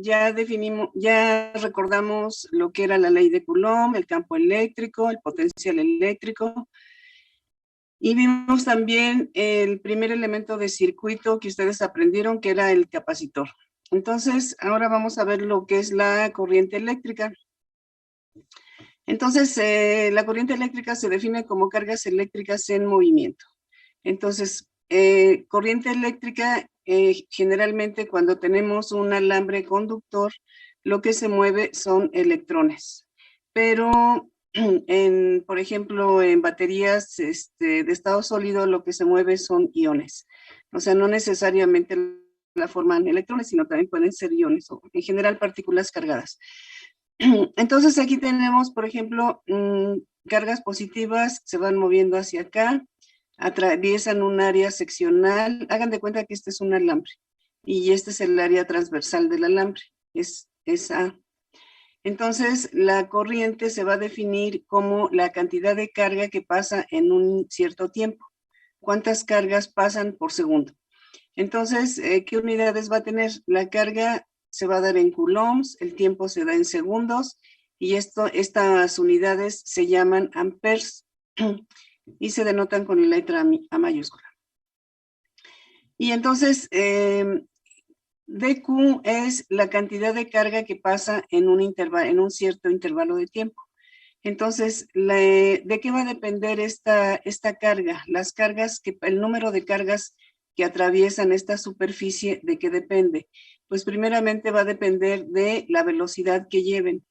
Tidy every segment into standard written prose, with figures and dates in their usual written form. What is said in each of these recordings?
ya recordamos lo que era la ley de Coulomb, el campo eléctrico, el potencial eléctrico. Y vimos también el primer elemento de circuito que ustedes aprendieron, que era el capacitor. Entonces, ahora vamos a ver lo que es la corriente eléctrica. Entonces, la corriente eléctrica se define como cargas eléctricas en movimiento. Entonces, corriente eléctrica, generalmente cuando tenemos un alambre conductor, lo que se mueve son electrones. Pero, por ejemplo, en baterías de estado sólido, lo que se mueve son iones. O sea, no necesariamente la forman electrones, sino también pueden ser iones, o en general partículas cargadas. Entonces, aquí tenemos, por ejemplo, cargas positivas se van moviendo hacia acá, atraviesan un área seccional. Hagan de cuenta que este es un alambre y este es el área transversal del alambre, es A. Entonces, la corriente se va a definir como la cantidad de carga que pasa en un cierto tiempo. ¿Cuántas cargas pasan por segundo? Entonces, ¿qué unidades va a tener? La carga se va a dar en coulombs, el tiempo se da en segundos, y estas unidades se llaman amperes y se denotan con la letra A mayúscula. Y entonces, dQ es la cantidad de carga que pasa en un cierto intervalo de tiempo. Entonces, ¿de qué va a depender esta carga? Las cargas, el número de cargas que atraviesan esta superficie, ¿de qué depende? Pues primeramente va a depender de la velocidad que lleven,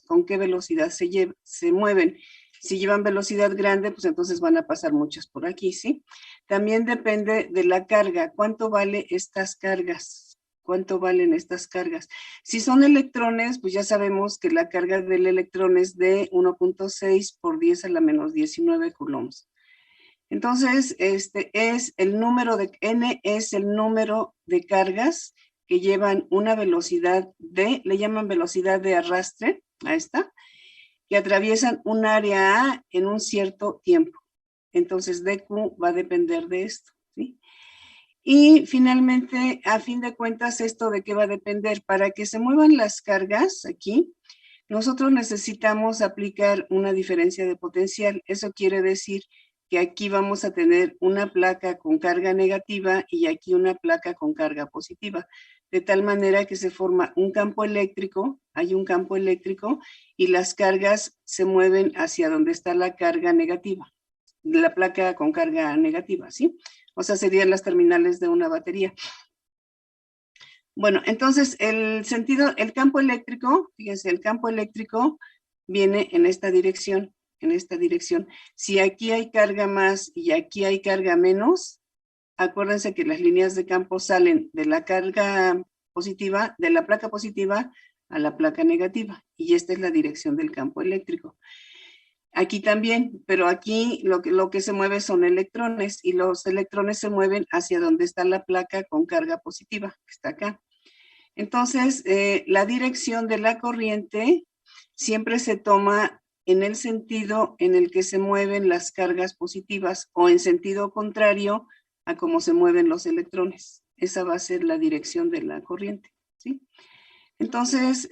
con qué velocidad se mueven. Si llevan velocidad grande, pues entonces van a pasar muchas por aquí, ¿sí? También depende de la carga. ¿Cuánto vale estas cargas? ¿Cuánto valen estas cargas? Si son electrones, pues ya sabemos que la carga del electrón es de 1.6 por 10 a la menos 19 coulombs. Entonces, es el número de, N es el número de cargas que llevan una velocidad le llaman velocidad de arrastre, a esta, que atraviesan un área A en un cierto tiempo. Entonces, dQ va a depender de esto, ¿sí? Y finalmente, a fin de cuentas, ¿esto de qué va a depender? Para que se muevan las cargas aquí, nosotros necesitamos aplicar una diferencia de potencial. Eso quiere decir que aquí vamos a tener una placa con carga negativa y aquí una placa con carga positiva, de tal manera que se forma un campo eléctrico, hay un campo eléctrico y las cargas se mueven hacia donde está la carga negativa, la placa con carga negativa, ¿sí? O sea, serían las terminales de una batería. Bueno, entonces el campo eléctrico, fíjense, el campo eléctrico viene en esta dirección, Si aquí hay carga más y aquí hay carga menos, acuérdense que las líneas de campo salen de la carga positiva, de la placa positiva a la placa negativa, y esta es la dirección del campo eléctrico. Aquí también, pero aquí lo que se mueve son electrones, y los electrones se mueven hacia donde está la placa con carga positiva, que está acá. Entonces, la dirección de la corriente siempre se toma en el sentido en el que se mueven las cargas positivas o en sentido contrario a cómo se mueven los electrones. Esa va a ser la dirección de la corriente, ¿sí? Entonces,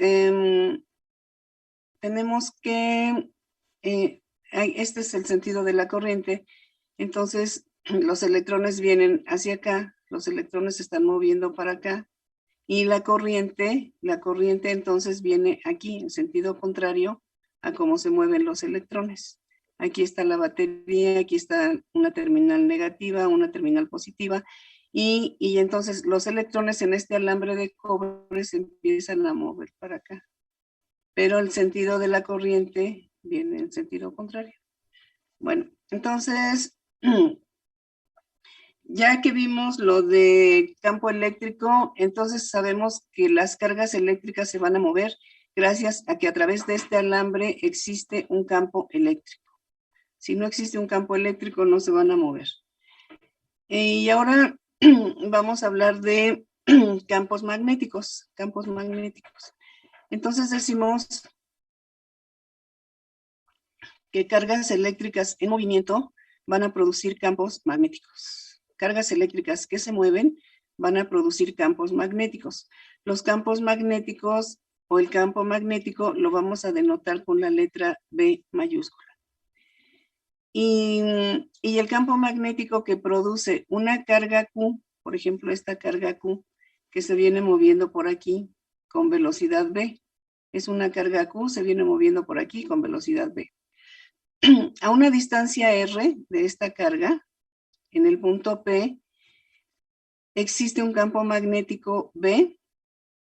tenemos que, este es el sentido de la corriente. Entonces, los electrones vienen hacia acá, los electrones se están moviendo para acá, y la corriente entonces viene aquí, en sentido contrario a cómo se mueven los electrones. Aquí está la batería, aquí está una terminal negativa, una terminal positiva, y entonces los electrones en este alambre de cobre se empiezan a mover para acá. Pero el sentido de la corriente viene en sentido contrario. Bueno, entonces, ya que vimos lo de campo eléctrico, entonces sabemos que las cargas eléctricas se van a mover gracias a que a través de este alambre existe un campo eléctrico. Si no existe un campo eléctrico, no se van a mover. Y ahora vamos a hablar de campos magnéticos. Entonces decimos que cargas eléctricas en movimiento van a producir campos magnéticos. Cargas eléctricas que se mueven van a producir campos magnéticos. Los campos magnéticos o el campo magnético lo vamos a denotar con la letra B mayúscula. Y el campo magnético que produce una carga Q, por ejemplo, esta carga Q, que se viene moviendo por aquí con velocidad V. Es una carga Q, se viene moviendo por aquí con velocidad V. A una distancia R de esta carga, en el punto P, existe un campo magnético B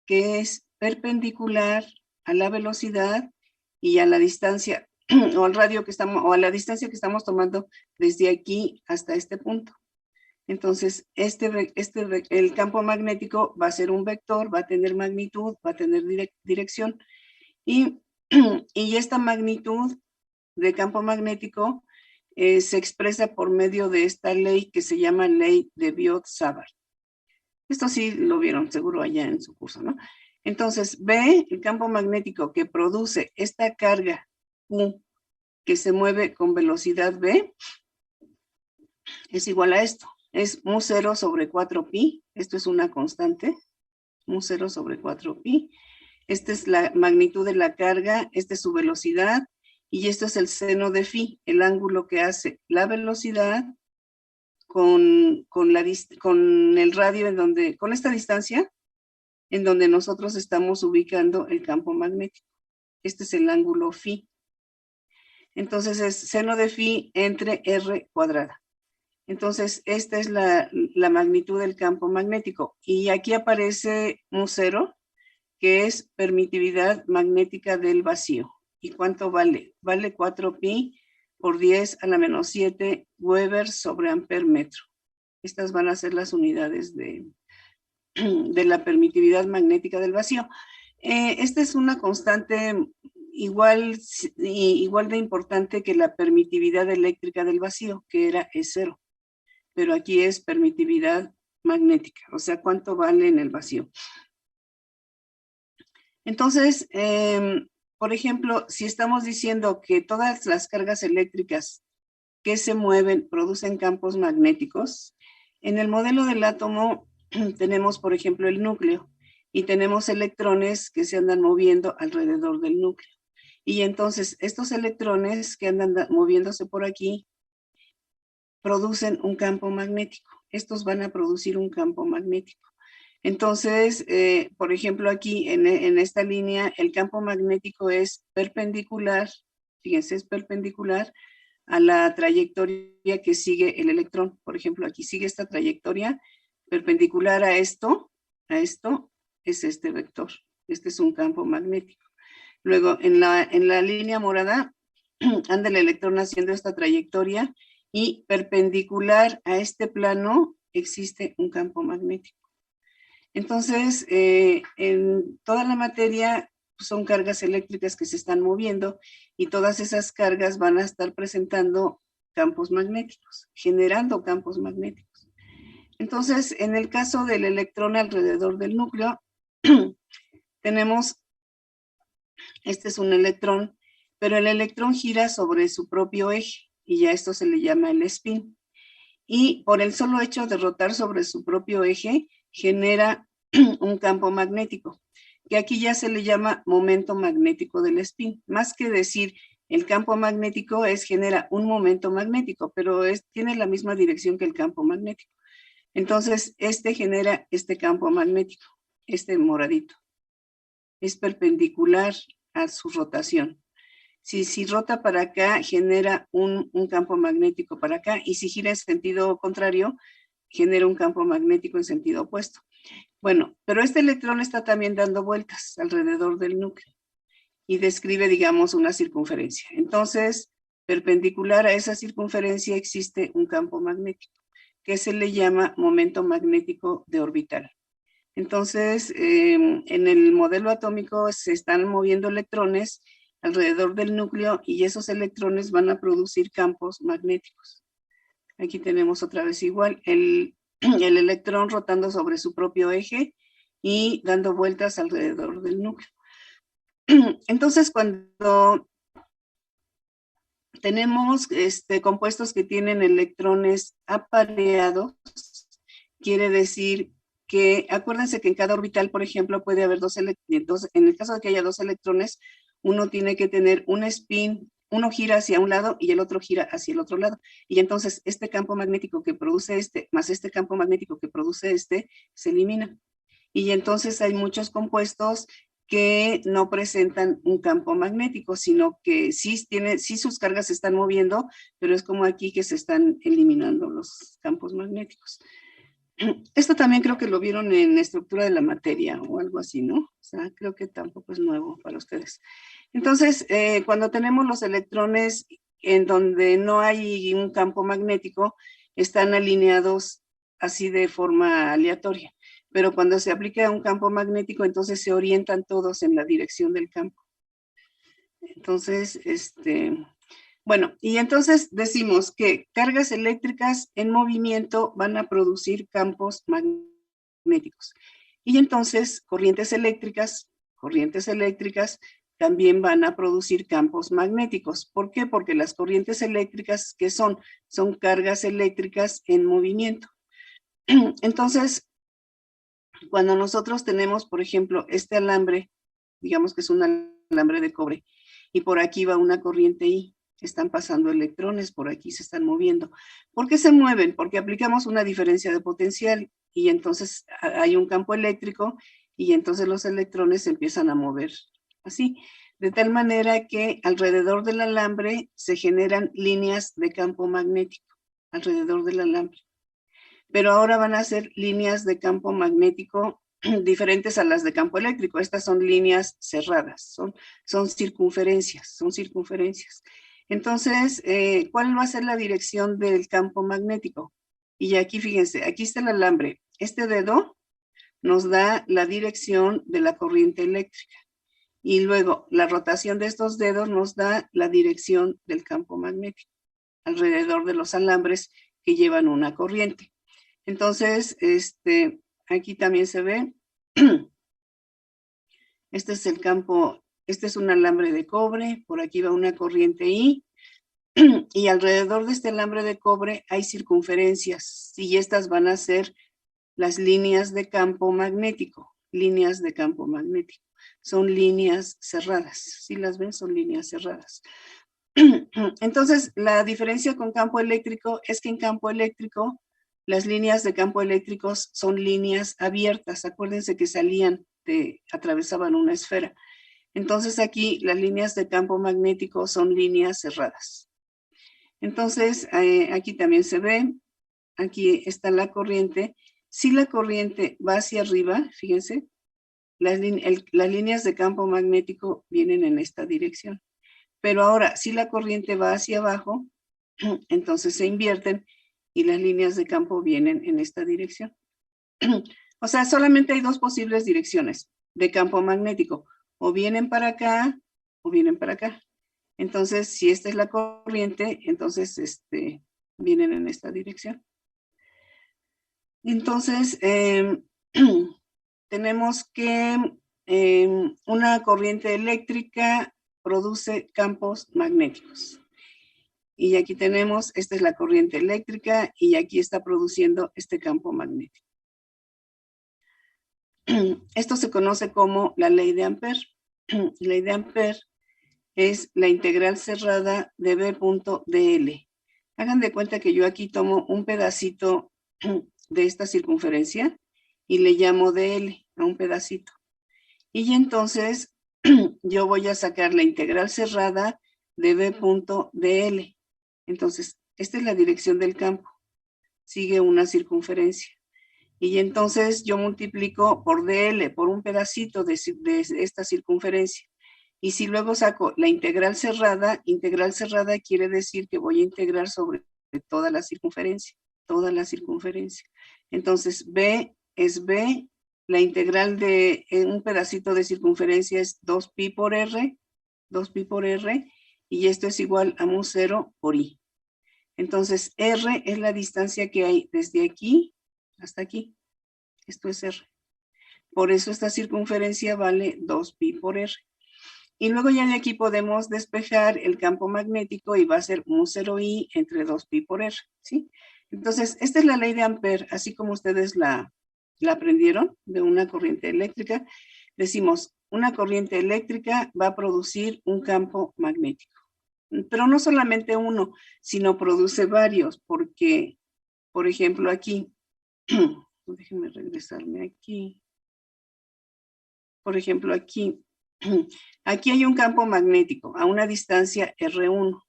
que es perpendicular a la velocidad y a la distancia o al radio que estamos, o a la distancia que estamos tomando desde aquí hasta este punto. Entonces, el campo magnético va a ser un vector, va a tener magnitud, va a tener dirección, y esta magnitud de campo magnético se expresa por medio de esta ley que se llama ley de Biot-Savart. Esto sí lo vieron seguro allá en su curso, ¿no? Entonces, B, el campo magnético que produce esta carga Q que se mueve con velocidad V, es igual a esto. Es mu0 sobre 4pi. Esto es una constante. Mu0 sobre 4pi. Esta es la magnitud de la carga. Esta es su velocidad. Y esto es el seno de phi, el ángulo que hace la velocidad con el radio en donde, con esta distancia, en donde nosotros estamos ubicando el campo magnético. Este es el ángulo phi. Entonces es seno de phi entre r cuadrada. Entonces esta es la magnitud del campo magnético. Y aquí aparece mu0, que es permitividad magnética del vacío. ¿Y cuánto vale? Vale 4pi por 10 a la menos 7 Weber sobre amper metro. Estas van a ser las unidades de la permitividad magnética del vacío. Esta es una constante igual de importante que la permitividad eléctrica del vacío, que era E0. Pero aquí es permitividad magnética, o sea, cuánto vale en el vacío. Entonces, por ejemplo, si estamos diciendo que todas las cargas eléctricas que se mueven producen campos magnéticos, en el modelo del átomo tenemos, por ejemplo, el núcleo y tenemos electrones que se andan moviendo alrededor del núcleo. Y entonces estos electrones que andan moviéndose por aquí producen un campo magnético. Estos van a producir un campo magnético. Entonces, por ejemplo, aquí en esta línea, el campo magnético es perpendicular, fíjense, es perpendicular a la trayectoria que sigue el electrón. Por ejemplo, aquí sigue esta trayectoria perpendicular a esto es este vector. Este es un campo magnético. Luego, en la línea morada, anda el electrón haciendo esta trayectoria y perpendicular a este plano existe un campo magnético. Entonces, en toda la materia son cargas eléctricas que se están moviendo y todas esas cargas van a estar presentando campos magnéticos, generando campos magnéticos. Entonces, en el caso del electrón alrededor del núcleo, tenemos, este es un electrón, pero el electrón gira sobre su propio eje y ya esto se le llama el spin. Y por el solo hecho de rotar sobre su propio eje, genera un campo magnético, que aquí ya se le llama momento magnético del spin. Más que decir el campo magnético genera un momento magnético, pero tiene la misma dirección que el campo magnético. Entonces, genera este campo magnético, este moradito. Es perpendicular a su rotación. Si rota para acá, genera un campo magnético para acá, y si gira en sentido contrario, genera un campo magnético en sentido opuesto. Bueno, pero este electrón está también dando vueltas alrededor del núcleo y describe, digamos, una circunferencia. Entonces, perpendicular a esa circunferencia existe un campo magnético, que se le llama momento magnético de orbital. Entonces, en el modelo atómico se están moviendo electrones alrededor del núcleo y esos electrones van a producir campos magnéticos. Aquí tenemos otra vez igual el electrón rotando sobre su propio eje y dando vueltas alrededor del núcleo. Entonces, cuando tenemos compuestos que tienen electrones apareados, quiere decir que acuérdense que en cada orbital, por ejemplo, puede haber en el caso de que haya dos electrones, uno tiene que tener un spin, uno gira hacia un lado y el otro gira hacia el otro lado. Y entonces este campo magnético que produce este, más este campo magnético que produce este, se elimina. Y entonces hay muchos compuestos que no presentan un campo magnético, sino que sí sus cargas se están moviendo, pero es como aquí que se están eliminando los campos magnéticos. Esto también creo que lo vieron en estructura de la materia o algo así, ¿no? O sea, creo que tampoco es nuevo para ustedes. Entonces, cuando tenemos los electrones en donde no hay un campo magnético, están alineados así de forma aleatoria. Pero cuando se aplica un campo magnético, entonces se orientan todos en la dirección del campo. Entonces, bueno, y entonces decimos que cargas eléctricas en movimiento van a producir campos magnéticos. Y entonces corrientes eléctricas también van a producir campos magnéticos. ¿Por qué? Porque las corrientes eléctricas, ¿qué son? Son cargas eléctricas en movimiento. Entonces, cuando nosotros tenemos, por ejemplo, este alambre, digamos que es un alambre de cobre, y por aquí va una corriente I, están pasando electrones, por aquí se están moviendo. ¿Por qué se mueven? Porque aplicamos una diferencia de potencial y entonces hay un campo eléctrico y entonces los electrones se empiezan a mover así. De tal manera que alrededor del alambre se generan líneas de campo magnético, alrededor del alambre. Pero ahora van a ser líneas de campo magnético diferentes a las de campo eléctrico. Estas son líneas cerradas, son circunferencias, Entonces, ¿cuál va a ser la dirección del campo magnético? Y aquí fíjense, aquí está el alambre. Este dedo nos da la dirección de la corriente eléctrica. Y luego la rotación de estos dedos nos da la dirección del campo magnético alrededor de los alambres que llevan una corriente. Entonces, aquí también se ve, este es el campo, este es un alambre de cobre, por aquí va una corriente I, y alrededor de este alambre de cobre hay circunferencias, y estas van a ser las líneas de campo magnético, son líneas cerradas, ¿sí las ven? Son líneas cerradas. Entonces, la diferencia con campo eléctrico es que en campo eléctrico las líneas de campo eléctricos son líneas abiertas. Acuérdense que atravesaban una esfera. Entonces aquí las líneas de campo magnético son líneas cerradas. Entonces aquí también se ve, aquí está la corriente. Si la corriente va hacia arriba, fíjense, las líneas de campo magnético vienen en esta dirección. Pero ahora, si la corriente va hacia abajo, entonces se invierten y las líneas de campo vienen en esta dirección. O sea, solamente hay dos posibles direcciones de campo magnético. O vienen para acá o vienen para acá. Entonces, si esta es la corriente, entonces vienen en esta dirección. Entonces, tenemos que una corriente eléctrica produce campos magnéticos. Y aquí tenemos, esta es la corriente eléctrica y aquí está produciendo este campo magnético. Esto se conoce como la ley de Ampère. La ley de Ampère es la integral cerrada de B punto dl. Hagan de cuenta que yo aquí tomo un pedacito de esta circunferencia y le llamo dl a un pedacito. Y entonces yo voy a sacar la integral cerrada de B punto dl. Entonces, esta es la dirección del campo. Sigue una circunferencia. Y entonces yo multiplico por dl, por un pedacito de esta circunferencia. Y si luego saco la integral cerrada quiere decir que voy a integrar sobre toda la circunferencia. Entonces, B es B, la integral de un pedacito de circunferencia es 2pi por R, y esto es igual a mu 0 por I. Entonces, R es la distancia que hay desde aquí hasta aquí. Esto es R. Por eso esta circunferencia vale 2pi por R. Y luego ya de aquí podemos despejar el campo magnético y va a ser mu 0i entre 2pi por R, ¿sí? Entonces, esta es la ley de Ampère, así como ustedes la ¿La aprendieron? De una corriente eléctrica. Decimos, una corriente eléctrica va a producir un campo magnético. Pero no solamente uno, sino produce varios, porque, por ejemplo, aquí, déjenme regresarme aquí. Por ejemplo, aquí, aquí hay un campo magnético a una distancia R1.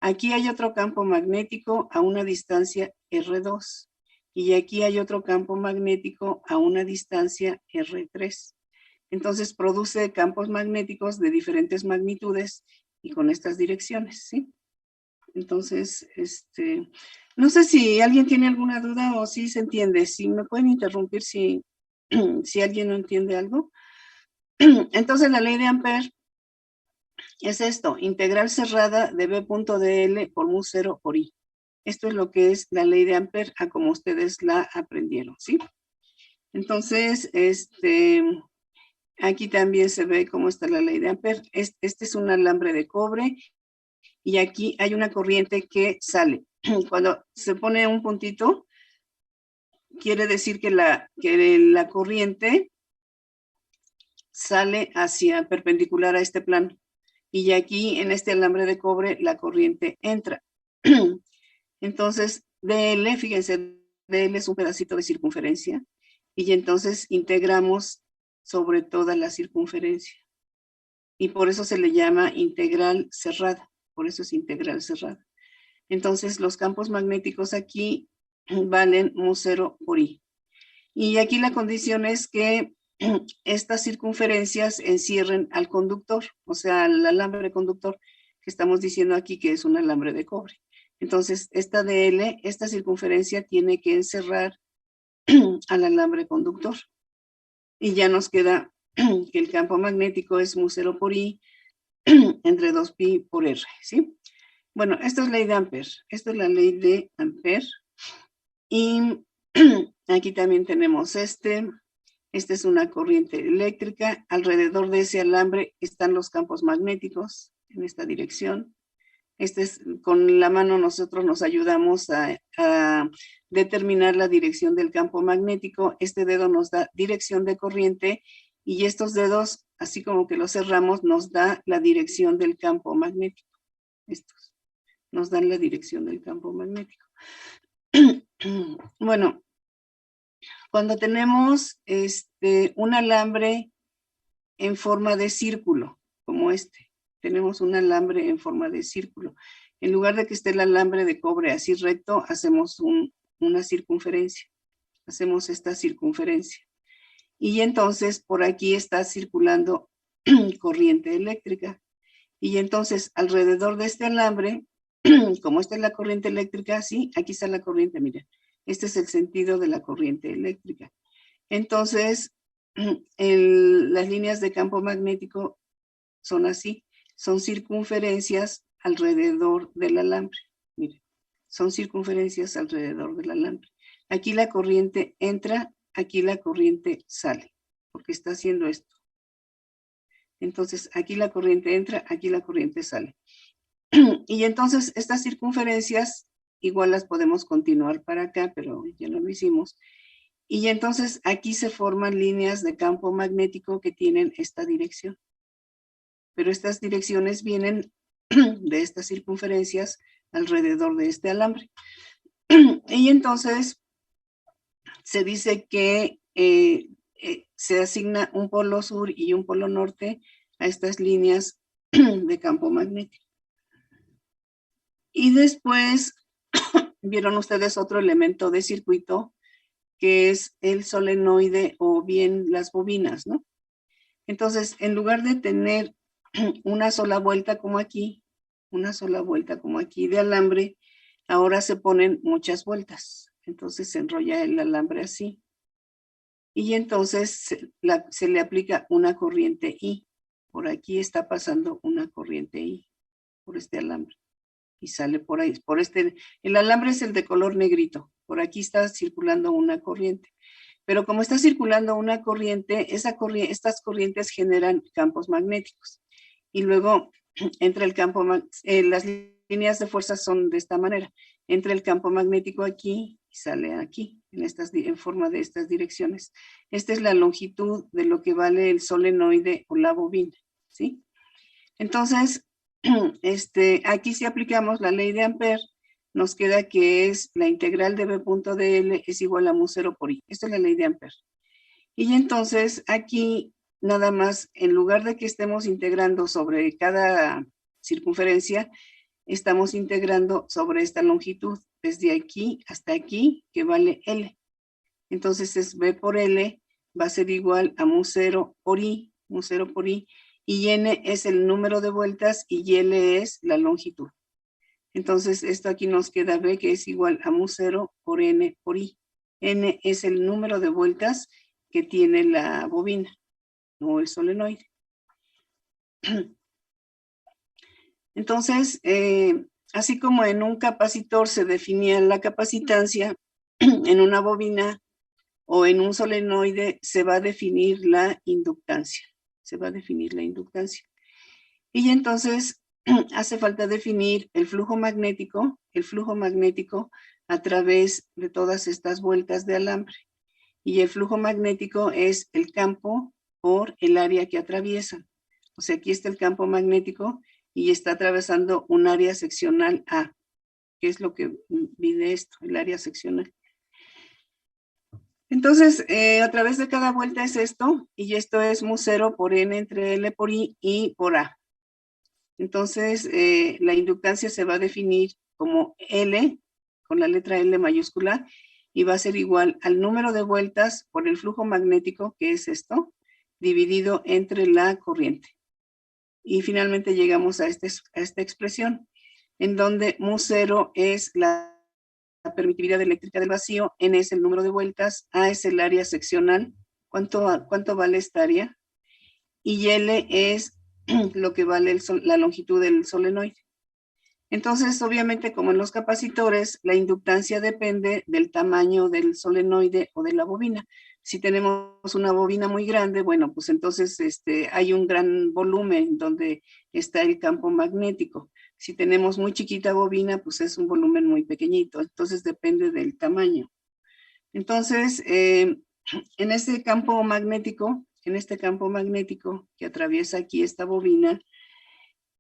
Aquí hay otro campo magnético a una distancia R2. Y aquí hay otro campo magnético a una distancia R3. Entonces produce campos magnéticos de diferentes magnitudes y con estas direcciones, ¿sí? Entonces, no sé si alguien tiene alguna duda o si se entiende. Si me pueden interrumpir si, si alguien no entiende algo. Entonces la ley de Ampère es esto, integral cerrada de B.dl por mu 0 por I. Esto es lo que es la ley de Ampère, a como ustedes la aprendieron, ¿sí? Entonces, aquí también se ve cómo está la ley de Ampère. Este es un alambre de cobre y aquí hay una corriente que sale. Cuando se pone un puntito, quiere decir que la corriente sale hacia perpendicular a este plano. Y aquí en este alambre de cobre la corriente entra. Entonces, DL, fíjense, DL es un pedacito de circunferencia y entonces integramos sobre toda la circunferencia. Y por eso se le llama integral cerrada, por eso es integral cerrada. Entonces, los campos magnéticos aquí valen mu 0 por I. Y aquí la condición es que estas circunferencias encierren al conductor, o sea, al alambre conductor, que estamos diciendo aquí que es un alambre de cobre. Entonces, esta DL, esta circunferencia tiene que encerrar al alambre conductor. Y ya nos queda que el campo magnético es mu 0 por I entre 2pi por R, ¿sí? Bueno, esto es ley de Ampère. Esto es la ley de Ampère. Y aquí también tenemos esta es una corriente eléctrica. Alrededor de ese alambre están los campos magnéticos en esta dirección. Con la mano nosotros nos ayudamos a determinar la dirección del campo magnético. Este dedo nos da dirección de corriente y estos dedos, así como que los cerramos, nos da la dirección del campo magnético. Estos nos dan la dirección del campo magnético. Bueno, cuando tenemos un alambre en forma de círculo, como tenemos un alambre en forma de círculo. En lugar de que esté el alambre de cobre así recto, hacemos una circunferencia. Hacemos esta circunferencia. Y entonces por aquí está circulando corriente eléctrica. Y entonces alrededor de este alambre, como esta es la corriente eléctrica, sí, aquí está la corriente, miren. Este es el sentido de la corriente eléctrica. Entonces, las líneas de campo magnético son así, son circunferencias alrededor del alambre. Miren, son circunferencias alrededor del alambre. Aquí la corriente entra, aquí la corriente sale, porque está haciendo esto. Entonces, aquí la corriente entra, aquí la corriente sale. Y entonces, estas circunferencias, igual las podemos continuar para acá, pero ya no lo hicimos. Y entonces, aquí se forman líneas de campo magnético que tienen esta dirección. Pero estas direcciones vienen de estas circunferencias alrededor de este alambre. Y entonces, se dice que se asigna un polo sur y un polo norte a estas líneas de campo magnético. Y después vieron ustedes otro elemento de circuito que es el solenoide o bien las bobinas, ¿no? Entonces, en lugar de tener una sola vuelta como aquí, de alambre, ahora se ponen muchas vueltas. Entonces se enrolla el alambre así. Y entonces se le aplica una corriente I. Por aquí está pasando una corriente I, por este alambre. Y sale por ahí, el alambre es el de color negrito. Por aquí está circulando una corriente. Pero como está circulando una corriente, estas corrientes generan campos magnéticos. Y luego entra el campo, las líneas de fuerza son de esta manera. Entra el campo magnético aquí y sale aquí. en forma de estas direcciones. Esta es la longitud de lo que vale el solenoide o la bobina, ¿sí? Entonces, aquí si aplicamos la ley de Ampère, nos queda que es la integral de B punto de L es igual a mu 0 por I. Esta es la ley de Ampère. Y entonces aquí nada más, en lugar de que estemos integrando sobre cada circunferencia, estamos integrando sobre esta longitud, desde aquí hasta aquí, que vale L. Entonces es B por L va a ser igual a mu 0 por I, mu 0 por I, y N es el número de vueltas y L es la longitud. Entonces esto aquí nos queda B, que es igual a mu 0 por N por I. N es el número de vueltas que tiene la bobina, o el solenoide. Entonces, así como en un capacitor se definía la capacitancia, en una bobina o en un solenoide se va a definir la inductancia. Se va a definir la inductancia. Y entonces hace falta definir el flujo magnético a través de todas estas vueltas de alambre. Y el flujo magnético es el campo por el área que atraviesa. O sea, aquí está el campo magnético y está atravesando un área seccional A, que es lo que mide esto, el área seccional. Entonces, a través de cada vuelta es esto, y esto es mu 0 por N entre L por I y por A. Entonces, la inductancia se va a definir como L, con la letra L mayúscula, y va a ser igual al número de vueltas por el flujo magnético, que es esto, dividido entre la corriente. Y finalmente llegamos a esta expresión, en donde mu 0 es la permitividad eléctrica del vacío, N es el número de vueltas, A es el área seccional, ¿cuánto vale esta área? Y L es lo que vale la longitud del solenoide. Entonces, obviamente, como en los capacitores, la inductancia depende del tamaño del solenoide o de la bobina. Si tenemos una bobina muy grande, bueno, pues entonces hay un gran volumen donde está el campo magnético. Si tenemos muy chiquita bobina, pues es un volumen muy pequeñito. Entonces, depende del tamaño. Entonces, en este campo magnético que atraviesa aquí esta bobina,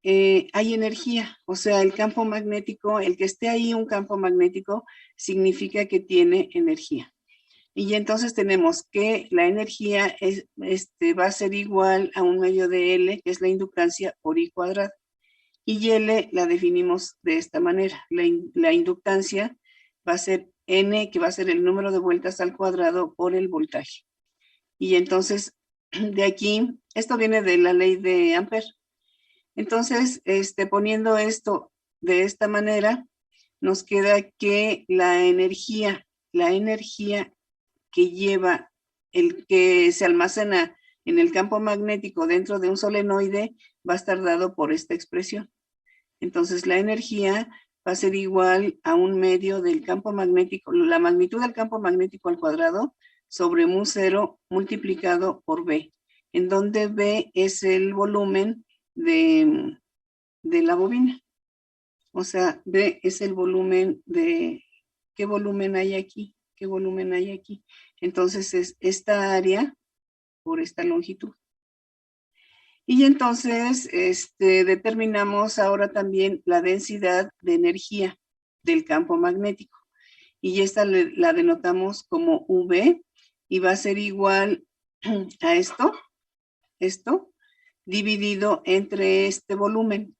hay energía, o sea, el campo magnético, el que esté ahí un campo magnético, significa que tiene energía. Y entonces tenemos que la energía va a ser igual a un medio de L, que es la inductancia, por I cuadrado. Y L la definimos de esta manera. La inductancia va a ser N, que va a ser el número de vueltas al cuadrado por el voltaje. Y entonces, de aquí, esto viene de la ley de Ampère. Entonces, poniendo esto de esta manera, nos queda que la energía que lleva, el que se almacena en el campo magnético dentro de un solenoide, va a estar dado por esta expresión. Entonces, la energía va a ser igual a un medio del campo magnético, la magnitud del campo magnético al cuadrado, sobre mu 0 multiplicado por B, en donde B es el volumen de la bobina. O sea, B es el volumen de... ¿Qué volumen hay aquí? ¿Qué volumen hay aquí? Entonces es esta área por esta longitud. Y entonces determinamos ahora también la densidad de energía del campo magnético. Y esta la denotamos como V y va a ser igual a esto, dividido entre este volumen.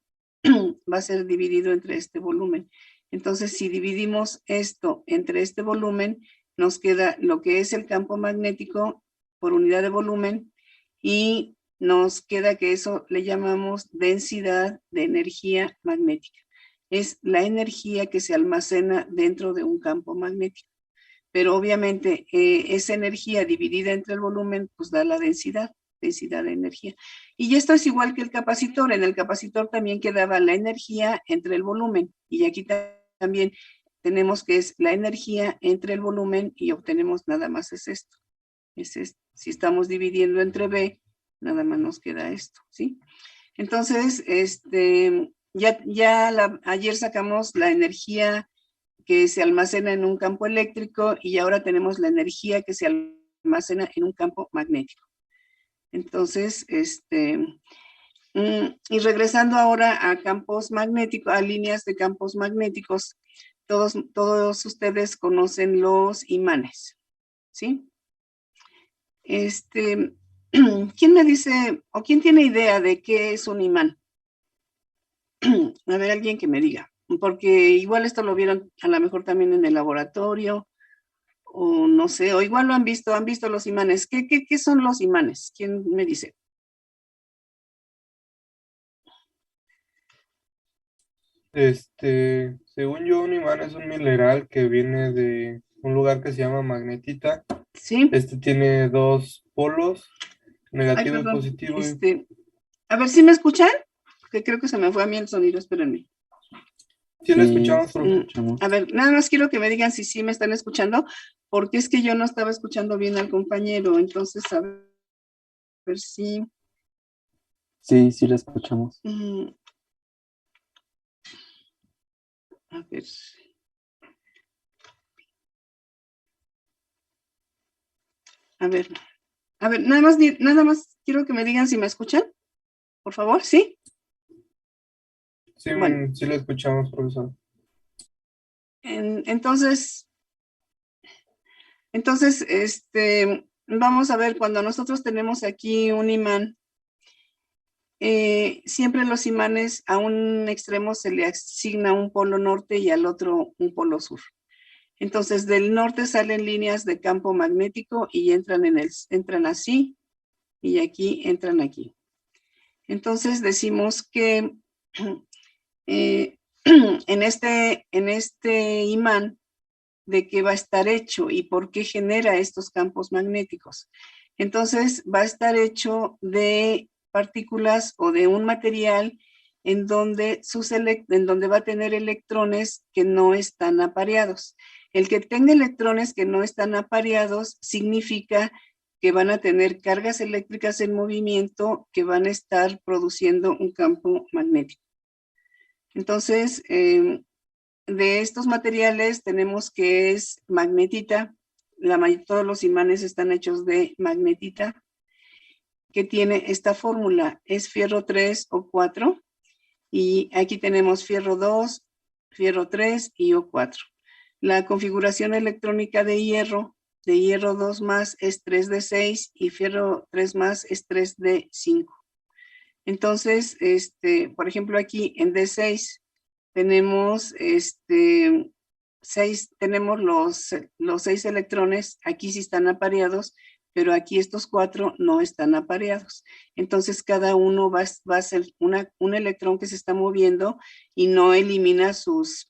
Va a ser dividido entre este volumen. Entonces, si dividimos esto entre este volumen, nos queda lo que es el campo magnético por unidad de volumen y nos queda que eso le llamamos densidad de energía magnética. Es la energía que se almacena dentro de un campo magnético. Pero obviamente esa energía dividida entre el volumen pues da la densidad de energía. Y esto es igual que el capacitor. En el capacitor también quedaba la energía entre el volumen. Y aquí también tenemos que es la energía entre el volumen y obtenemos nada más es esto. Si estamos dividiendo entre B, nada más nos queda esto, ¿sí? Entonces, ayer sacamos la energía que se almacena en un campo eléctrico y ahora tenemos la energía que se almacena en un campo magnético. Entonces, y regresando ahora a campos magnéticos, a líneas de campos magnéticos, todos ustedes conocen los imanes, ¿sí? ¿Quién me dice o quién tiene idea de qué es un imán? A ver, alguien que me diga, porque igual esto lo vieron a lo mejor también en el laboratorio, o no sé, o igual lo han visto los imanes. ¿Qué son los imanes? ¿Quién me dice? Según yo, un imán es un mineral que viene de un lugar que se llama magnetita. Sí. Tiene dos polos, Ay, negativo y perdón. positivo. A ver, ¿sí me escuchan? Que creo que se me fue a mí el sonido, espérenme. Sí, lo Sí, escuchamos, sí, profe. escuchamos. A ver, nada más quiero que me digan si sí me están escuchando, porque es que yo no estaba escuchando bien al compañero, entonces a ver si... Sí, sí, la escuchamos. A ver. A ver, nada más quiero que me digan si me escuchan, por favor, ¿sí? Sí, Bueno, sí lo escuchamos, profesor. entonces, vamos a ver, cuando nosotros tenemos aquí un imán, siempre los imanes a un extremo se le asigna un polo norte y al otro un polo sur. Entonces, del norte salen líneas de campo magnético y entran así y aquí entran aquí. Entonces, decimos que en este imán, de qué va a estar hecho y por qué genera estos campos magnéticos. Entonces, va a estar hecho de partículas o de un material en donde va a tener electrones que no están apareados. El que tenga electrones que no están apareados significa que van a tener cargas eléctricas en movimiento que van a estar produciendo un campo magnético. Entonces, de estos materiales tenemos que es magnetita. Todos los imanes están hechos de magnetita, que tiene esta fórmula, es fierro 3 o 4, y aquí tenemos fierro 2, fierro 3 y O4. La configuración electrónica de hierro 2 más es 3d6 y fierro 3 más es 3d5. Entonces, por ejemplo, aquí en D6 tenemos tenemos los 6 electrones, aquí sí están apareados, pero aquí estos 4 no están apareados. Entonces, cada uno va a ser un electrón que se está moviendo y no elimina sus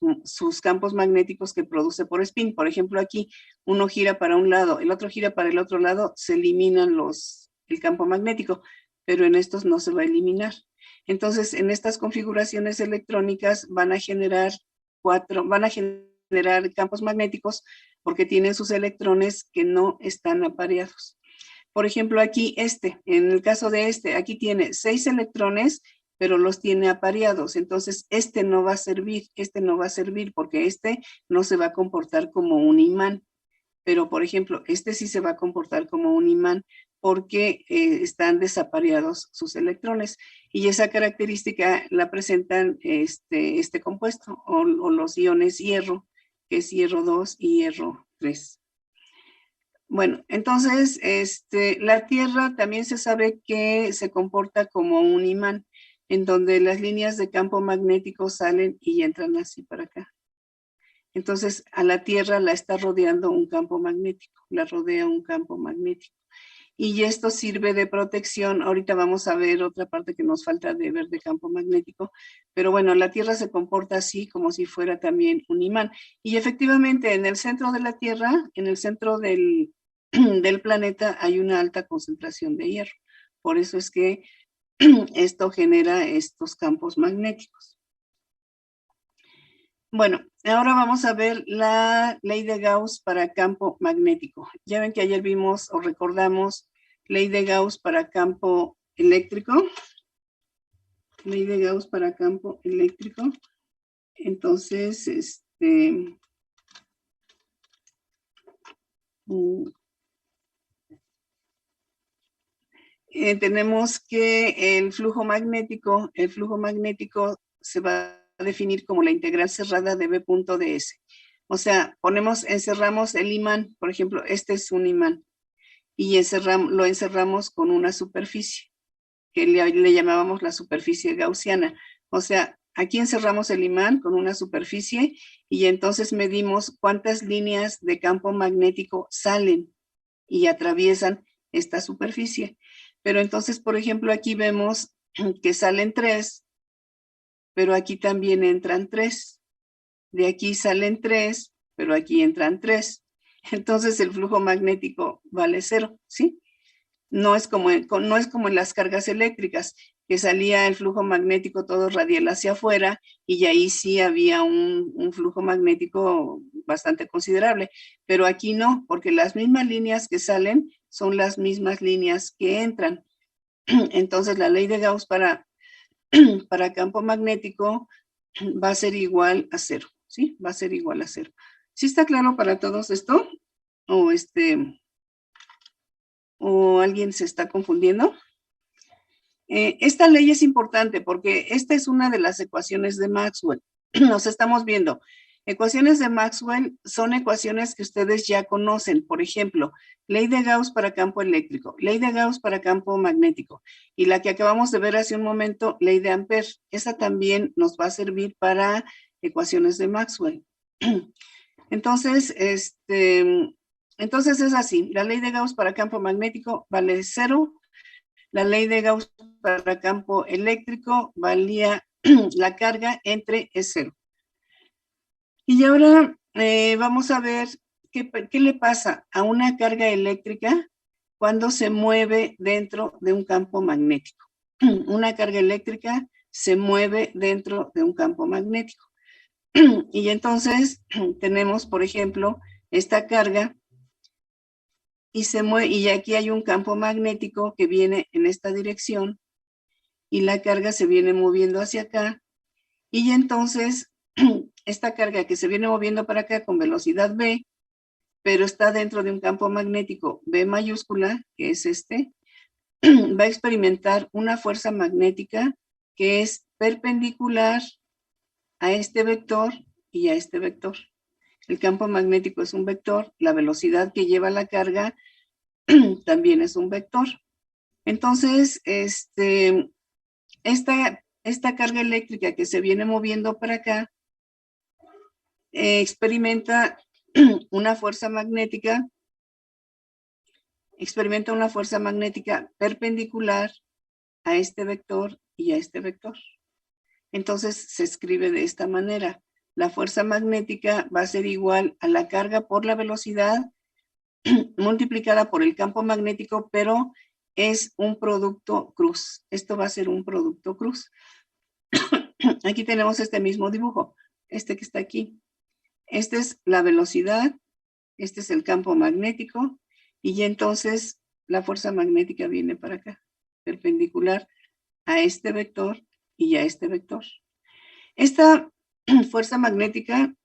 campos magnéticos que produce por spin. Por ejemplo, aquí uno gira para un lado, el otro gira para el otro lado, se eliminan el campo magnético, pero en estos no se va a eliminar. Entonces, en estas configuraciones electrónicas van a generar campos magnéticos porque tienen sus electrones que no están apareados. Por ejemplo, aquí en el caso de aquí tiene 6 electrones, pero los tiene apareados. Entonces, no va a servir, porque no se va a comportar como un imán. Pero, por ejemplo, sí se va a comportar como un imán porque están desapareados sus electrones. Y esa característica la presentan este compuesto o los iones hierro, que es hierro 2 y hierro 3. Bueno, entonces, la Tierra también se sabe que se comporta como un imán, en donde las líneas de campo magnético salen y entran así para acá. Entonces, a la Tierra la está rodeando un campo magnético, la rodea un campo magnético. Y esto sirve de protección. Ahorita vamos a ver otra parte que nos falta de ver de campo magnético. Pero bueno, la Tierra se comporta así como si fuera también un imán. Y efectivamente, en el centro de la Tierra, en el centro del planeta, hay una alta concentración de hierro. Por eso es que esto genera estos campos magnéticos. Bueno, ahora vamos a ver la ley de Gauss para campo magnético. Ya ven que ayer vimos o recordamos ley de Gauss para campo eléctrico. Ley de Gauss para campo eléctrico. Entonces, tenemos que el flujo magnético se va a definir como la integral cerrada de B.ds. O sea, encerramos el imán, por ejemplo, este es un imán, y lo encerramos con una superficie, que le llamábamos la superficie gaussiana. O sea, aquí encerramos el imán con una superficie y entonces medimos cuántas líneas de campo magnético salen y atraviesan esta superficie. Pero entonces, por ejemplo, aquí vemos que salen 3, pero aquí también entran 3. De aquí salen 3, pero aquí entran 3. Entonces el flujo magnético vale 0, ¿sí? No es como en las cargas eléctricas, que salía el flujo magnético todo radial hacia afuera y ahí sí había un flujo magnético bastante considerable. Pero aquí no, porque las mismas líneas que salen son las mismas líneas que entran. Entonces la ley de Gauss para campo magnético va a ser igual a 0, ¿sí? Va a ser igual a 0. ¿Sí está claro para todos esto? ¿O alguien se está confundiendo? Esta ley es importante porque esta es una de las ecuaciones de Maxwell. Nos estamos viendo. Ecuaciones de Maxwell son ecuaciones que ustedes ya conocen. Por ejemplo, ley de Gauss para campo eléctrico, ley de Gauss para campo magnético. Y la que acabamos de ver hace un momento, ley de Ampère. Esa también nos va a servir para ecuaciones de Maxwell. Entonces, entonces es así. La ley de Gauss para campo magnético vale 0. La ley de Gauss para campo eléctrico valía la carga entre es 0. Y ahora vamos a ver qué le pasa a una carga eléctrica cuando se mueve dentro de un campo magnético. Una carga eléctrica se mueve dentro de un campo magnético. Y entonces tenemos, por ejemplo, esta carga y aquí hay un campo magnético que viene en esta dirección y la carga se viene moviendo hacia acá y entonces esta carga que se viene moviendo para acá con velocidad v, pero está dentro de un campo magnético V mayúscula, que es va a experimentar una fuerza magnética que es perpendicular a este vector y a este vector. El campo magnético es un vector, la velocidad que lleva la carga también es un vector. Entonces, esta carga eléctrica que se viene moviendo para acá experimenta una fuerza magnética perpendicular a este vector y a este vector. Entonces se escribe de esta manera. La fuerza magnética va a ser igual a la carga por la velocidad multiplicada por el campo magnético, pero es un producto cruz. Esto va a ser un producto cruz. Aquí tenemos este mismo dibujo, este que está aquí. Esta es la velocidad, este es el campo magnético, y entonces la fuerza magnética viene para acá, perpendicular a este vector y a este vector. Esta fuerza magnética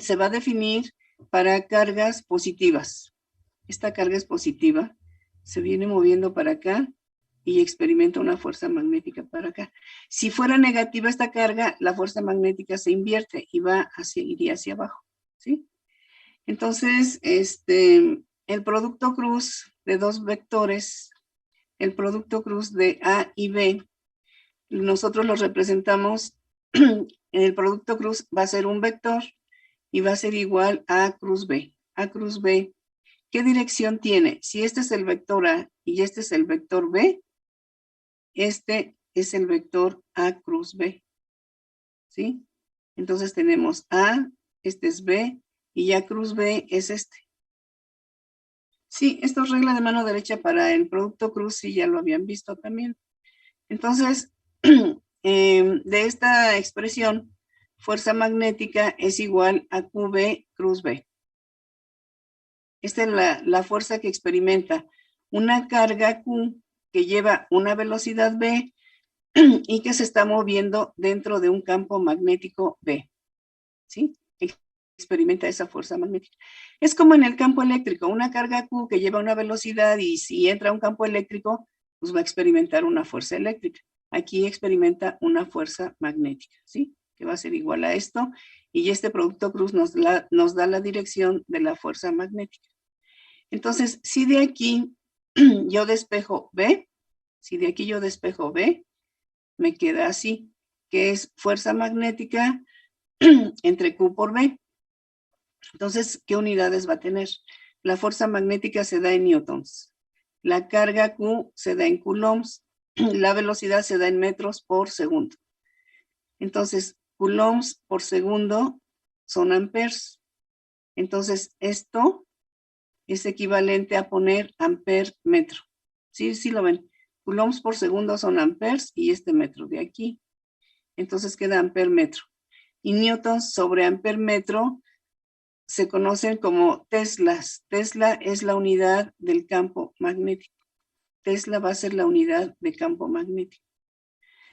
se va a definir para cargas positivas. Esta carga es positiva, se viene moviendo para acá y experimenta una fuerza magnética para acá. Si fuera negativa esta carga, la fuerza magnética se invierte y iría hacia abajo, ¿sí? Entonces, el producto cruz de dos vectores, el producto cruz de A y B, nosotros lo representamos, el producto cruz va a ser un vector y va a ser igual a A cruz B. A cruz B, ¿qué dirección tiene? Si este es el vector A y este es el vector B, este es el vector A cruz B, ¿sí? Entonces tenemos A, este es B, y A cruz B es este. Sí, esto es regla de mano derecha para el producto cruz, sí, ya lo habían visto también. Entonces, de esta expresión, fuerza magnética es igual a QB cruz B. Esta es la fuerza que experimenta una carga Q que lleva una velocidad B y que se está moviendo dentro de un campo magnético B, ¿sí? experimenta esa fuerza magnética. Es como en el campo eléctrico, una carga Q que lleva una velocidad y si entra a un campo eléctrico, pues va a experimentar una fuerza eléctrica. Aquí experimenta una fuerza magnética, ¿sí? Que va a ser igual a esto. Y este producto cruz nos da la dirección de la fuerza magnética. Entonces, si de aquí yo despejo B, me queda así, que es fuerza magnética entre Q por B. Entonces, ¿qué unidades va a tener? La fuerza magnética se da en newtons. La carga Q se da en coulombs. La velocidad se da en metros por segundo. Entonces, coulombs por segundo son amperes. Entonces, esto es equivalente a poner ampere metro. ¿Sí lo ven? Coulombs por segundo son amperes y este metro de aquí. Entonces queda ampere metro. Y newtons sobre ampere metro se conocen como teslas. Tesla es la unidad del campo magnético. Tesla va a ser la unidad de campo magnético.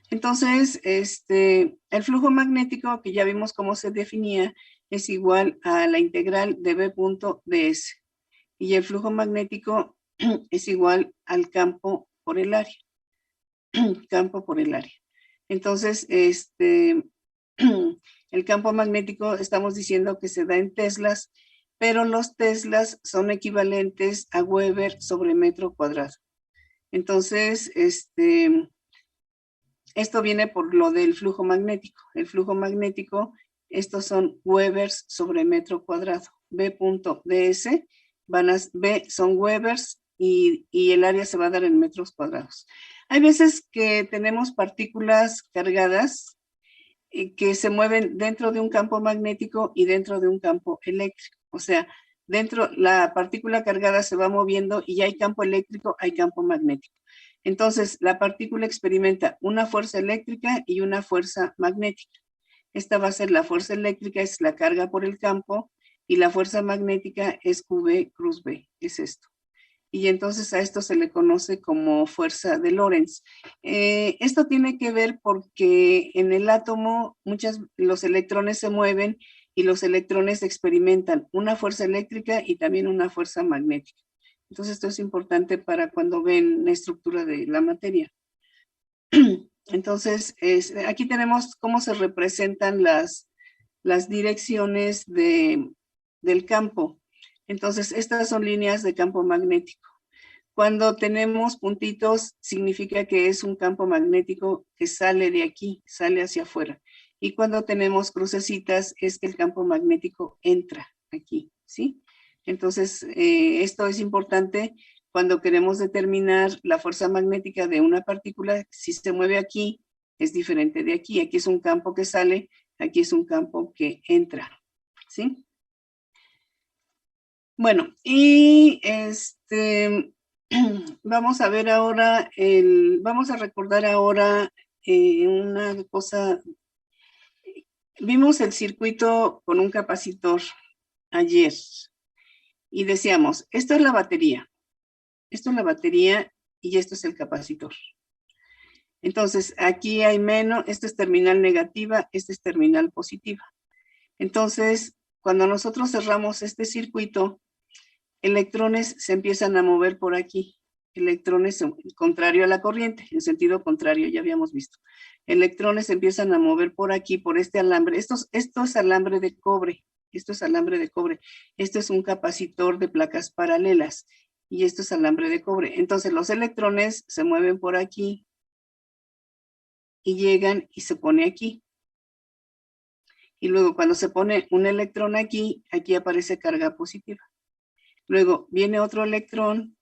Entonces, el flujo magnético, que ya vimos cómo se definía, es igual a la integral de B punto ds. Y el flujo magnético es igual al campo por el área. Campo por el área. Entonces, el campo magnético estamos diciendo que se da en teslas, pero los teslas son equivalentes a Weber sobre metro cuadrado. Entonces, esto viene por lo del flujo magnético. El flujo magnético, estos son Webers sobre metro cuadrado. B.ds, B son Webers y el área se va a dar en metros cuadrados. Hay veces que tenemos partículas cargadas que se mueven dentro de un campo magnético y dentro de un campo eléctrico. O sea, dentro la partícula cargada se va moviendo y ya hay campo eléctrico, hay campo magnético. Entonces, la partícula experimenta una fuerza eléctrica y una fuerza magnética. Esta va a ser la fuerza eléctrica, es la carga por el campo, y la fuerza magnética es QB cruz B, es esto. Y entonces a esto se le conoce como fuerza de Lorentz. Esto tiene que ver porque en el átomo los electrones se mueven y los electrones experimentan una fuerza eléctrica y también una fuerza magnética. Entonces esto es importante para cuando ven la estructura de la materia. Entonces, aquí tenemos cómo se representan las direcciones del campo. Entonces, estas son líneas de campo magnético. Cuando tenemos puntitos, significa que es un campo magnético que sale de aquí, sale hacia afuera. Y cuando tenemos crucecitas, es que el campo magnético entra aquí, ¿sí? Entonces, esto es importante cuando queremos determinar la fuerza magnética de una partícula. Si se mueve aquí, es diferente de aquí. Aquí es un campo que sale, aquí es un campo que entra, ¿sí? Bueno, y vamos a ver ahora, vamos a recordar ahora una cosa. Vimos el circuito con un capacitor ayer y decíamos, esto es la batería y esto es el capacitor. Entonces, aquí hay menos, esta es terminal negativa, esta es terminal positiva. Entonces, cuando nosotros cerramos este circuito, electrones se empiezan a mover por aquí. Electrones contrario a la corriente, en sentido contrario, ya habíamos visto. Electrones se empiezan a mover por aquí, por este alambre. Esto es alambre de cobre. Esto es alambre de cobre. Esto es un capacitor de placas paralelas. Y esto es alambre de cobre. Entonces los electrones se mueven por aquí y llegan y se pone aquí. Y luego cuando se pone un electrón aquí, aquí aparece carga positiva. Luego viene otro electrón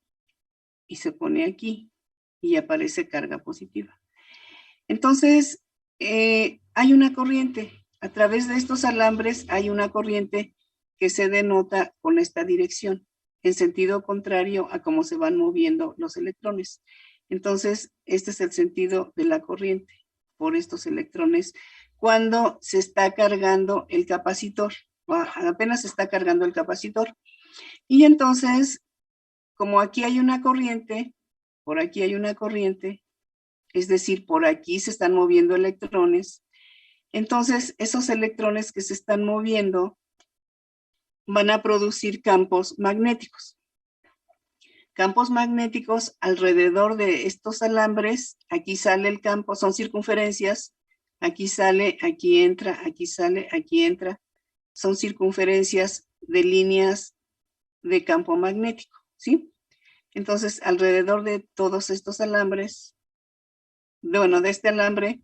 y se pone aquí y aparece carga positiva. Entonces, hay una corriente. A través de estos alambres hay una corriente que se denota con esta dirección, en sentido contrario a cómo se van moviendo los electrones. Entonces, este es el sentido de la corriente por estos electrones cuando se está cargando el capacitor. Apenas se está cargando el capacitor. Y entonces, como aquí hay una corriente, por aquí hay una corriente, es decir, por aquí se están moviendo electrones, entonces esos electrones que se están moviendo van a producir campos magnéticos. Campos magnéticos alrededor de estos alambres. Aquí sale el campo, son circunferencias. Aquí sale, aquí entra, aquí sale, aquí entra. Son circunferencias de líneas de campo magnético, ¿sí? Entonces, alrededor de todos estos alambres, bueno, de este alambre,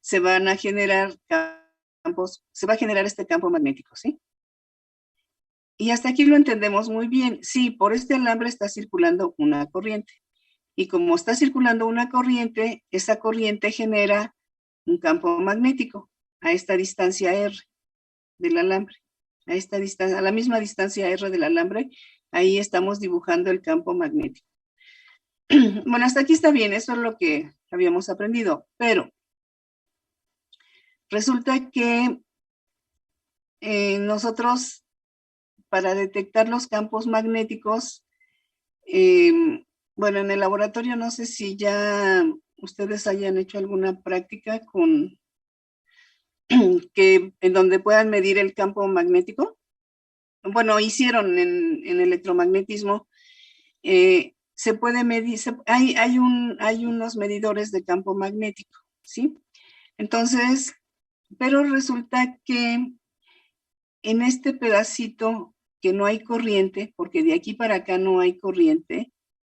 se van a generar campos, se va a generar este campo magnético, ¿sí? Y hasta aquí lo entendemos muy bien. Sí, por este alambre está circulando una corriente. Y como está circulando una corriente, esa corriente genera un campo magnético a esta distancia R del alambre. A esta distancia, a la misma distancia R del alambre, ahí estamos dibujando el campo magnético. Bueno, hasta aquí está bien, eso es lo que habíamos aprendido, pero resulta que nosotros, para detectar los campos magnéticos, bueno, en el laboratorio no sé si ya ustedes hayan hecho alguna práctica con en donde puedan medir el campo magnético. Bueno, hicieron en electromagnetismo, se puede medir, hay unos medidores de campo magnético, ¿sí? Entonces, pero resulta que en este pedacito que no hay corriente, porque de aquí para acá no hay corriente,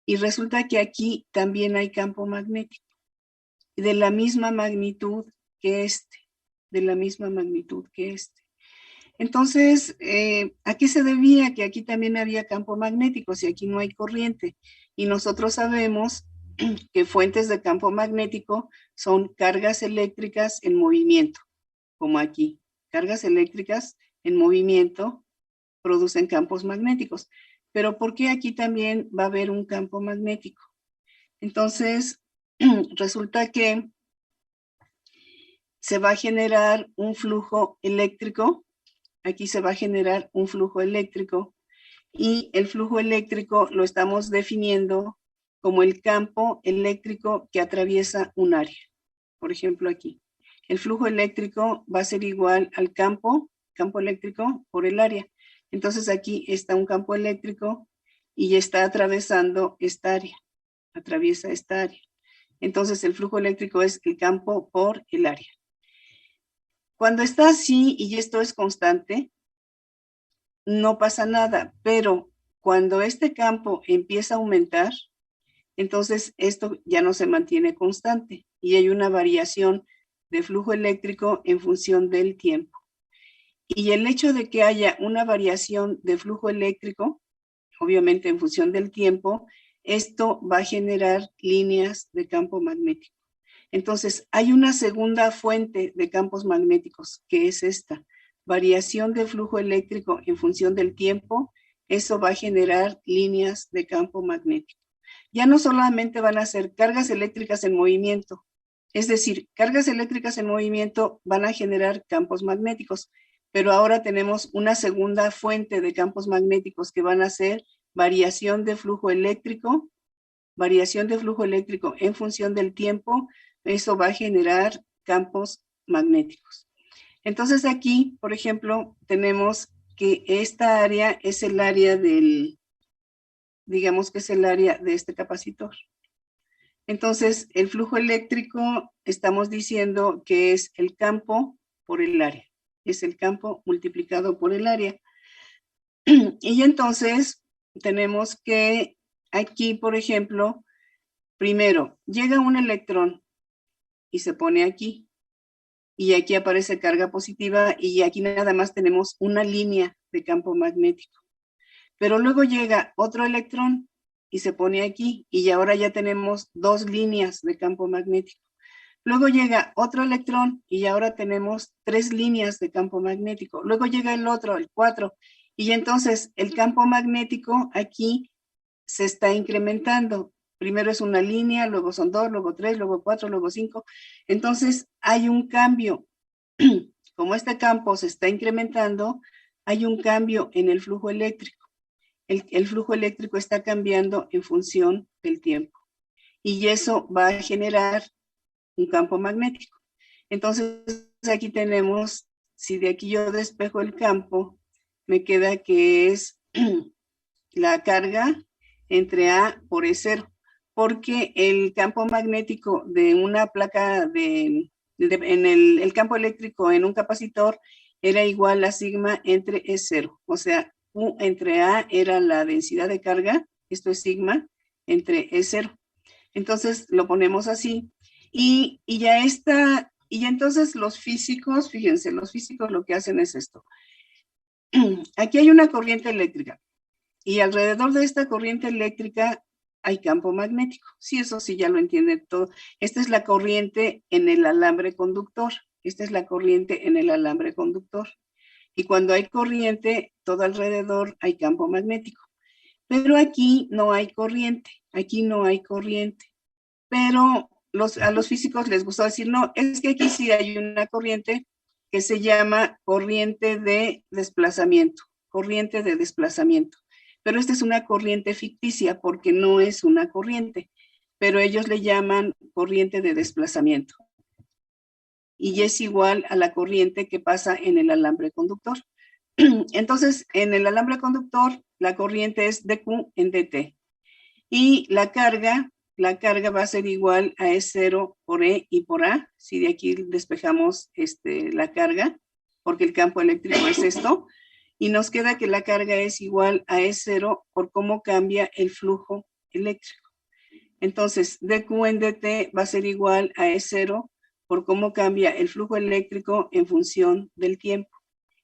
y resulta que aquí también hay campo magnético, de la misma magnitud que de la misma magnitud que este. Entonces, ¿a qué se debía que aquí también había campo magnético si aquí no hay corriente? Y nosotros sabemos que fuentes de campo magnético son cargas eléctricas en movimiento, como aquí. Cargas eléctricas en movimiento producen campos magnéticos. Pero ¿por qué aquí también va a haber un campo magnético? Entonces, resulta que se va a generar un flujo eléctrico. Aquí se va a generar un flujo eléctrico y el flujo eléctrico lo estamos definiendo como el campo eléctrico que atraviesa un área. Por ejemplo, aquí. El flujo eléctrico va a ser igual al campo eléctrico por el área. Entonces aquí está un campo eléctrico y está atravesando esta área. Atraviesa esta área. Entonces el flujo eléctrico es el campo por el área. Cuando está así y esto es constante, no pasa nada, pero cuando este campo empieza a aumentar, entonces esto ya no se mantiene constante y hay una variación de flujo eléctrico en función del tiempo. Y el hecho de que haya una variación de flujo eléctrico, obviamente en función del tiempo, esto va a generar líneas de campo magnético. Entonces, hay una segunda fuente de campos magnéticos, que es esta. Variación de flujo eléctrico en función del tiempo, eso va a generar líneas de campo magnético. Ya no solamente van a ser cargas eléctricas en movimiento, es decir, cargas eléctricas en movimiento van a generar campos magnéticos, pero ahora tenemos una segunda fuente de campos magnéticos que van a ser variación de flujo eléctrico en función del tiempo, eso va a generar campos magnéticos. Entonces aquí, por ejemplo, tenemos que esta área es el área digamos que es el área de este capacitor. Entonces, el flujo eléctrico, estamos diciendo que es el campo por el área. Es el campo multiplicado por el área. Y entonces, tenemos que aquí, por ejemplo, primero, llega un electrón y se pone aquí. Y aquí aparece carga positiva y aquí nada más tenemos una línea de campo magnético. Pero luego llega otro electrón y se pone aquí y ahora ya tenemos dos líneas de campo magnético. Luego llega otro electrón y ahora tenemos tres líneas de campo magnético. Luego llega el otro, el 4, y entonces el campo magnético aquí se está incrementando. Primero es una línea, luego son 2, luego 3, luego 4, luego 5. Entonces hay un cambio. Como este campo se está incrementando, hay un cambio en el flujo eléctrico. El flujo eléctrico está cambiando en función del tiempo. Y eso va a generar un campo magnético. Entonces aquí tenemos, si de aquí yo despejo el campo, me queda que es la carga entre A por E0, porque el campo magnético de una placa en el campo eléctrico en un capacitor era igual a sigma entre E0, o sea, U entre A era la densidad de carga, esto es sigma, entre E0. Entonces lo ponemos así, y ya está, y entonces los físicos, fíjense, los físicos lo que hacen es esto. Aquí hay una corriente eléctrica, y alrededor de esta corriente eléctrica hay campo magnético. Sí, eso sí ya lo entiende todo. Esta es la corriente en el alambre conductor. Esta es la corriente en el alambre conductor. Y cuando hay corriente, todo alrededor hay campo magnético. Pero aquí no hay corriente. Aquí no hay corriente. Pero a los físicos les gustó decir, no, es que aquí sí hay una corriente que se llama corriente de desplazamiento. Corriente de desplazamiento. Pero esta es una corriente ficticia porque no es una corriente, pero ellos le llaman corriente de desplazamiento. Y es igual a la corriente que pasa en el alambre conductor. Entonces, en el alambre conductor, la corriente es dQ en dt. Y la carga va a ser igual a E0 por E y por A. Si de aquí despejamos la carga, porque el campo eléctrico es esto. Y nos queda que la carga es igual a E0 por cómo cambia el flujo eléctrico. Entonces, dQ en dt va a ser igual a E0 por cómo cambia el flujo eléctrico en función del tiempo.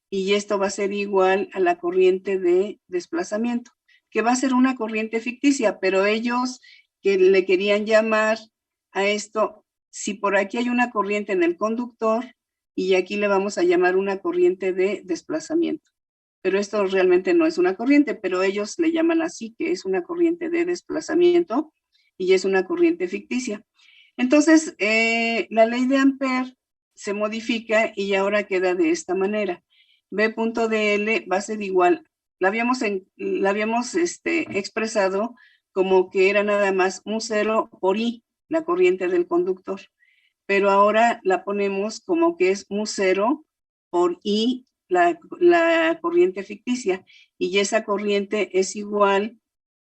Y esto va a ser igual a la corriente de desplazamiento, que va a ser una corriente ficticia, pero ellos que le querían llamar a esto, si por aquí hay una corriente en el conductor, y aquí le vamos a llamar una corriente de desplazamiento. Pero esto realmente no es una corriente, pero ellos le llaman así, que es una corriente de desplazamiento y es una corriente ficticia. Entonces, la ley de Ampère se modifica y ahora queda de esta manera. B.dl va a ser igual, la habíamos expresado como que era nada más un 0 por I, la corriente del conductor, pero ahora la ponemos como que es un 0 por I, la corriente ficticia, y esa corriente es igual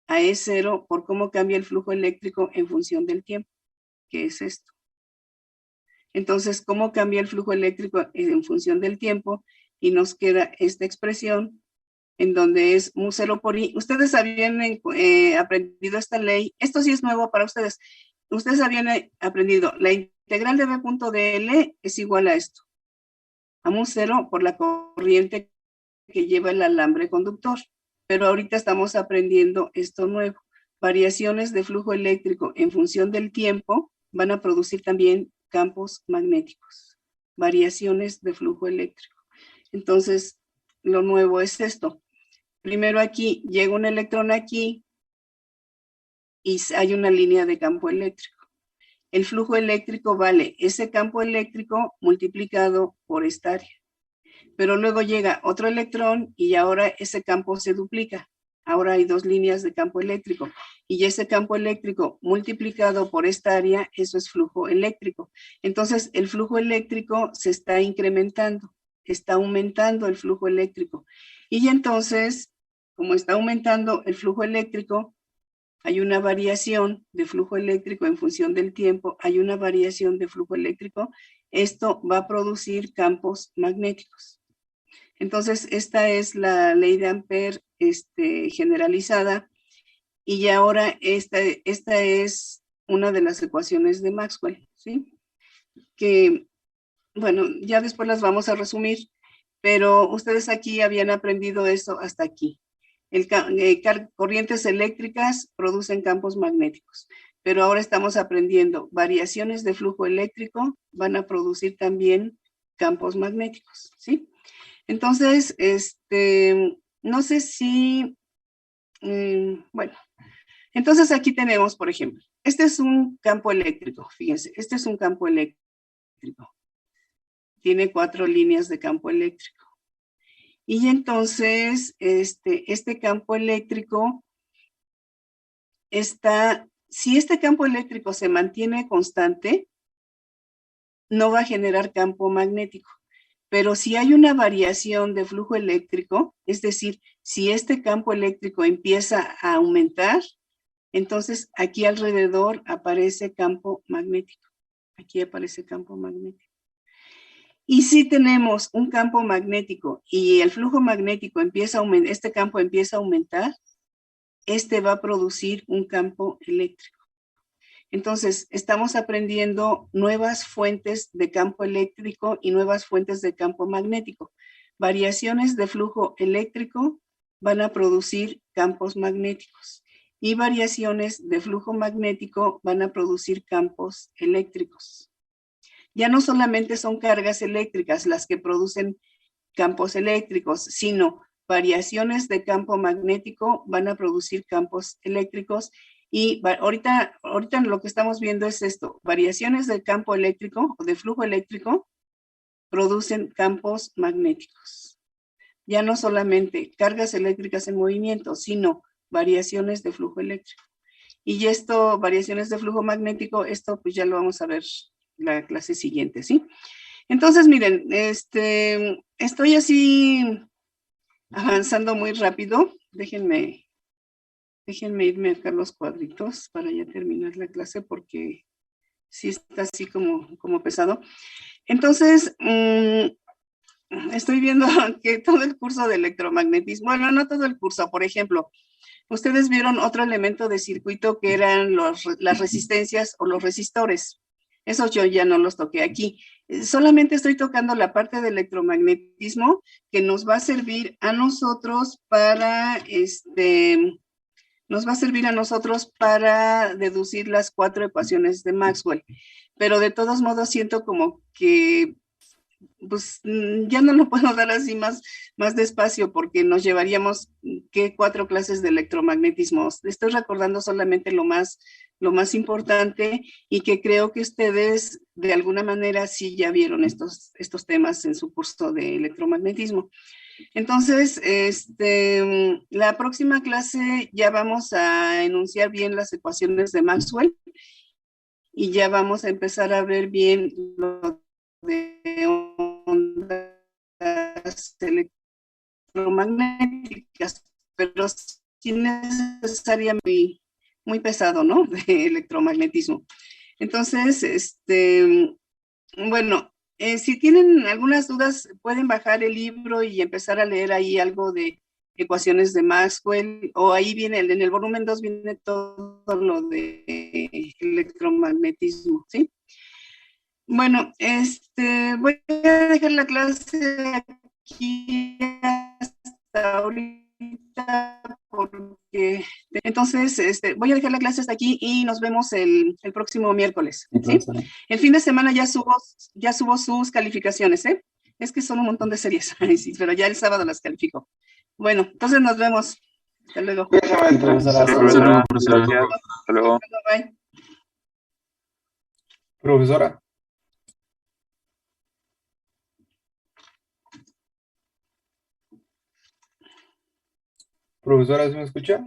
a E0 por cómo cambia el flujo eléctrico en función del tiempo, que es esto. Entonces, ¿cómo cambia el flujo eléctrico en función del tiempo? Y nos queda esta expresión en donde es mu 0 por I. Ustedes habían aprendido esta ley. Esto sí es nuevo para ustedes. Ustedes habían aprendido la integral de B.dl es igual a esto. A mu 0 por la corriente que lleva el alambre conductor. Pero ahorita estamos aprendiendo esto nuevo. Variaciones de flujo eléctrico en función del tiempo van a producir también campos magnéticos. Variaciones de flujo eléctrico. Entonces, lo nuevo es esto. Primero aquí, llega un electrón aquí y hay una línea de campo eléctrico. El flujo eléctrico vale ese campo eléctrico multiplicado por esta área. Pero luego llega otro electrón y ahora ese campo se duplica. Ahora hay dos líneas de campo eléctrico. Y ese campo eléctrico multiplicado por esta área, eso es flujo eléctrico. Entonces, el flujo eléctrico se está incrementando. Está aumentando el flujo eléctrico. Y entonces, como está aumentando el flujo eléctrico, hay una variación de flujo eléctrico en función del tiempo, hay una variación de flujo eléctrico. Esto va a producir campos magnéticos. Entonces, esta es la ley de Ampère generalizada. Y ahora esta es una de las ecuaciones de Maxwell, ¿sí? Que, bueno, ya después las vamos a resumir, pero ustedes aquí habían aprendido eso hasta aquí. Corrientes eléctricas producen campos magnéticos, pero ahora estamos aprendiendo variaciones de flujo eléctrico van a producir también campos magnéticos, ¿sí? Entonces, no sé si, bueno, entonces aquí tenemos, por ejemplo, este es un campo eléctrico, fíjense, este es un campo eléctrico. Tiene 4 líneas de campo eléctrico. Y entonces, este campo eléctrico si este campo eléctrico se mantiene constante, no va a generar campo magnético. Pero si hay una variación de flujo eléctrico, es decir, si este campo eléctrico empieza a aumentar, entonces aquí alrededor aparece campo magnético. Aquí aparece campo magnético. Y si tenemos un campo magnético y el flujo magnético empieza a aumentar, este campo empieza a aumentar, este va a producir un campo eléctrico. Entonces, estamos aprendiendo nuevas fuentes de campo eléctrico y nuevas fuentes de campo magnético. Variaciones de flujo eléctrico van a producir campos magnéticos y variaciones de flujo magnético van a producir campos eléctricos. Ya no solamente son cargas eléctricas las que producen campos eléctricos, sino variaciones de campo magnético van a producir campos eléctricos. Y ahorita lo que estamos viendo es esto, variaciones del campo eléctrico o de flujo eléctrico producen campos magnéticos. Ya no solamente cargas eléctricas en movimiento, sino variaciones de flujo eléctrico. Y esto, variaciones de flujo magnético, esto pues ya lo vamos a ver la clase siguiente, ¿sí? Entonces, miren, estoy así avanzando muy rápido. Déjenme irme acá a los cuadritos para ya terminar la clase porque sí está así como pesado. Entonces, estoy viendo que todo el curso de electromagnetismo, bueno, no todo el curso, por ejemplo, ustedes vieron otro elemento de circuito que eran las resistencias o los resistores. Esos yo ya no los toqué aquí. Solamente estoy tocando la parte de electromagnetismo que nos va a servir a nosotros para deducir las 4 ecuaciones de Maxwell. Pero de todos modos siento como que pues ya no lo puedo dar así más despacio porque nos llevaríamos 4 clases de electromagnetismo. Estoy recordando solamente lo más importante y que creo que ustedes de alguna manera sí ya vieron estos temas en su curso de electromagnetismo. Entonces, la próxima clase ya vamos a enunciar bien las ecuaciones de Maxwell y ya vamos a empezar a ver bien lo de ondas electromagnéticas, pero sin necesariamente muy pesado, ¿no? De electromagnetismo. Entonces, bueno, si tienen algunas dudas, pueden bajar el libro y empezar a leer ahí algo de ecuaciones de Maxwell, o ahí viene, en el volumen 2 viene todo lo de electromagnetismo, ¿sí? Bueno, voy a dejar la clase aquí hasta ahorita porque entonces voy a dejar la clase hasta aquí y nos vemos el próximo miércoles, ¿sí? El fin de semana ya subo sus calificaciones, ¿eh? Es que son un montón de series, sí, pero ya el sábado las califico. Bueno, entonces nos vemos. Hasta luego. Hasta luego. Bye. Profesora. Profesora, ¿sí me escucha?